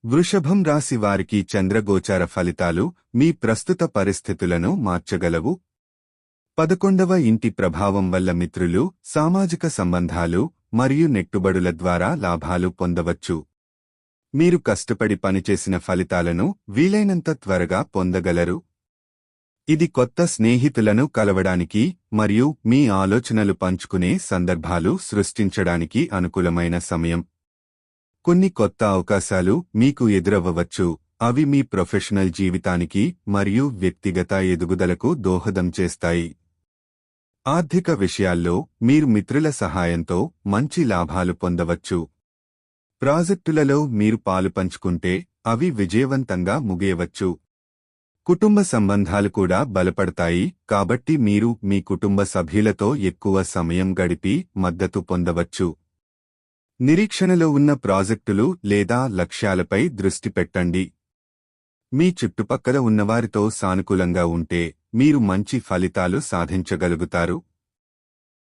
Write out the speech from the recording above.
వృషభం రాశి వారికి చంద్రగోచార ఫలితాలు మీ ప్రస్తుత పరిస్థితులను మార్చగలవు. 11వ ఇంటి ప్రభావం వల్ల మిత్రులు, సామాజిక సంబంధాలు మరియు నెట్టుబడుల ద్వారా లాభాలు పొందవచ్చు. మీరు కష్టపడి పనిచేసిన ఫలితాలను వీలైనంత త్వరగా పొందగలరు. ఇది కొత్త స్నేహితులను కలవడానికి మరియు మీ ఆలోచనలు పంచుకునే సందర్భాలు సృష్టించడానికి అనుకూలమైన సమయం. కొన్ని కొత్త అవకాశాలు మీకు ఎదురవ్వవచ్చు. అవి మీ ప్రొఫెషనల్ జీవితానికి మరియు వ్యక్తిగత ఎదుగుదలకు దోహదం చేస్తాయి. ఆర్థిక విషయాల్లో మీరు మిత్రుల సహాయంతో మంచి లాభాలు పొందవచ్చు. ప్రాజెక్టులలో మీరు పాలుపంచుకుంటే అవి విజయవంతంగా ముగియవచ్చు. కుటుంబ సంబంధాలు కూడా బలపడతాయి, కాబట్టి మీరు మీ కుటుంబ సభ్యులతో ఎక్కువ సమయం గడిపి మద్దతు పొందవచ్చు. నిరీక్షణలో ఉన్న ప్రాజెక్టులు లేదా లక్ష్యాలపై దృష్టి పెట్టండి. మీ చుట్టుపక్కల ఉన్నవారితో సానుకూలంగా ఉంటే మీరు మంచి ఫలితాలు సాధించగలుగుతారు.